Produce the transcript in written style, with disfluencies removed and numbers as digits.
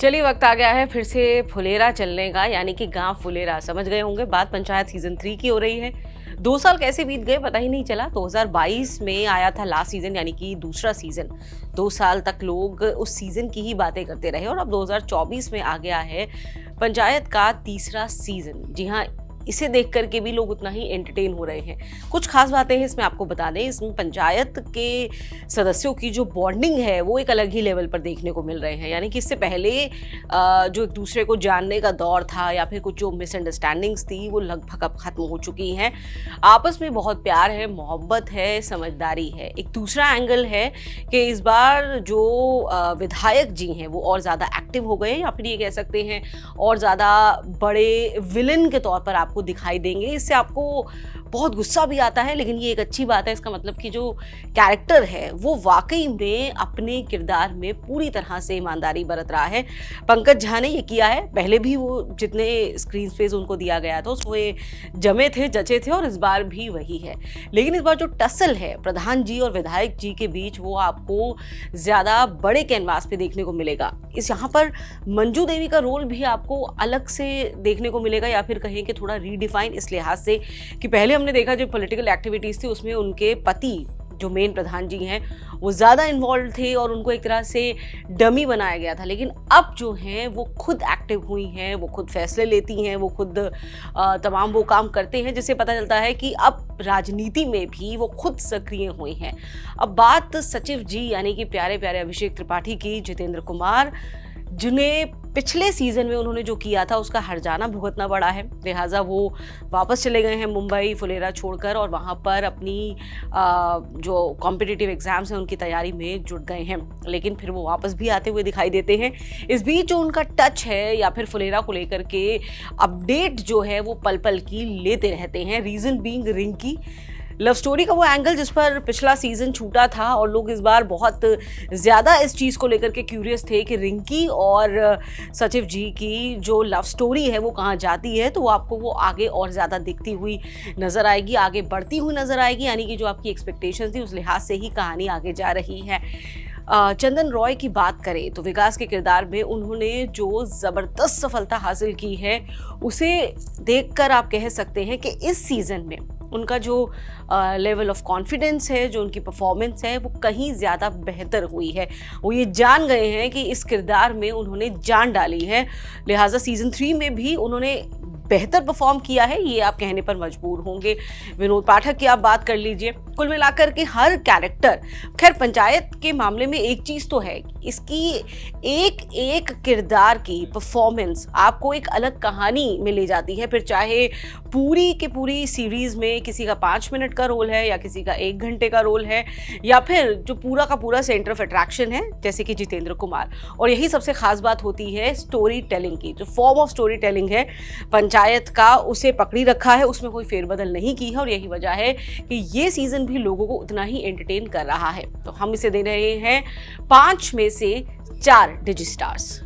चलिए वक्त आ गया है फिर से फुलेरा चलने का, यानी कि गांव फुलेरा। समझ गए होंगे, बात पंचायत सीजन 3 की हो रही है। 2 साल कैसे बीत गए पता ही नहीं चला। 2022 में आया था लास्ट सीजन, यानी कि दूसरा सीजन। 2 साल तक लोग उस सीजन की ही बातें करते रहे और अब 2024 में आ गया है पंचायत का तीसरा सीजन। जी हाँ, इसे देख करके भी लोग उतना ही एंटरटेन हो रहे हैं। कुछ खास बातें हैं इसमें, आपको बता दें। इसमें पंचायत के सदस्यों की जो बॉन्डिंग है वो एक अलग ही लेवल पर देखने को मिल रहे हैं। यानी कि इससे पहले जो एक दूसरे को जानने का दौर था या फिर कुछ जो मिसअंडरस्टैंडिंग्स थी वो लगभग अब खत्म हो चुकी हैं। आपस में बहुत प्यार है, मोहब्बत है, समझदारी है। एक दूसरा एंगल है कि इस बार जो विधायक जी हैं वो और ज़्यादा एक्टिव हो गए, या फिर ये कह सकते हैं और ज़्यादा बड़े विलन के तौर पर आपको दिखाई देंगे। इससे आपको बहुत गुस्सा भी आता है, लेकिन ये एक अच्छी बात है। इसका मतलब कि जो कैरेक्टर है वो वाकई में अपने किरदार में पूरी तरह से ईमानदारी बरत रहा है। पंकज झा ने ये किया है, पहले भी वो जितने स्क्रीन स्पेस उनको दिया गया था उसमें जमे थे, जचे थे, और इस बार भी वही है। लेकिन इस बार जो टसल है प्रधान जी और विधायक जी के बीच वो आपको ज़्यादा बड़े कैनवास पे देखने को मिलेगा। इस यहाँ पर मंजू देवी का रोल भी आपको अलग से देखने को मिलेगा, या फिर कहें कि थोड़ा रीडिफाइन इस लिहाज से कि पहले हमने देखा जो पॉलिटिकल एक्टिविटीज़ थी उसमें उनके पति जो मेन प्रधान जी हैं वो ज़्यादा इन्वॉल्व थे और उनको एक तरह से डमी बनाया गया था। लेकिन अब जो हैं वो खुद एक्टिव हुई हैं, वो खुद फैसले लेती हैं, वो खुद तमाम वो काम करते हैं, जिससे पता चलता है कि अब राजनीति में भी वो खुद सक्रिय हुई हैं। अब बात सचिव जी यानी कि प्यारे प्यारे अभिषेक त्रिपाठी की, जितेंद्र कुमार, जिन्हें पिछले सीजन में उन्होंने जो किया था उसका हर्जाना भुगतना पड़ा है। लिहाजा वो वापस चले गए हैं मुंबई फुलेरा छोड़कर और वहाँ पर अपनी जो कॉम्पिटिटिव एग्जाम्स हैं उनकी तैयारी में जुट गए हैं। लेकिन फिर वो वापस भी आते हुए दिखाई देते हैं। इस बीच जो उनका टच है या फिर फुलेरा को लेकर के अपडेट जो है वो पल पल की लेते रहते हैं। Reason being Rinki love story का वो एंगल जिस पर पिछला सीजन छूटा था, और लोग इस बार बहुत ज़्यादा इस चीज़ को लेकर के क्यूरियस थे कि रिंकी और सचिव जी की जो लव स्टोरी है वो कहाँ जाती है। तो आपको वो आगे और ज़्यादा दिखती हुई नज़र आएगी, आगे बढ़ती हुई नज़र आएगी। यानी कि जो आपकी एक्सपेक्टेशन थी उस लिहाज से ही कहानी आगे जा रही है। चंदन रॉय की बात करें तो विकास के किरदार में उन्होंने जो ज़बरदस्त सफलता हासिल की है उसे देखकर आप कह सकते हैं कि इस सीज़न में उनका जो लेवल ऑफ कॉन्फिडेंस है, जो उनकी परफॉर्मेंस है, वो कहीं ज़्यादा बेहतर हुई है। वो ये जान गए हैं कि इस किरदार में उन्होंने जान डाली है। लिहाजा सीज़न 3 में भी उन्होंने बेहतर परफॉर्म किया है, ये आप कहने पर मजबूर होंगे। विनोद पाठक की आप बात कर लीजिए। कुल मिलाकर के हर कैरेक्टर, खैर पंचायत के मामले में एक चीज़ तो है, इसकी एक एक किरदार की परफॉर्मेंस आपको एक अलग कहानी में ले जाती है। फिर चाहे पूरी के पूरी सीरीज़ में किसी का 5 मिनट का रोल है या किसी का 1 घंटे का रोल है, या फिर जो पूरा का पूरा सेंटर ऑफ अट्रैक्शन है जैसे कि जितेंद्र कुमार। और यही सबसे खास बात होती है स्टोरी टेलिंग की। जो फॉर्म ऑफ स्टोरी टेलिंग है पंचायत का, उसे पकड़ी रखा है, उसमें कोई फेरबदल नहीं की है, और यही वजह है कि ये सीजन भी लोगों को उतना ही एंटरटेन कर रहा है। तो हम इसे दे रहे हैं 5 में से 4 डिजी स्टार्स।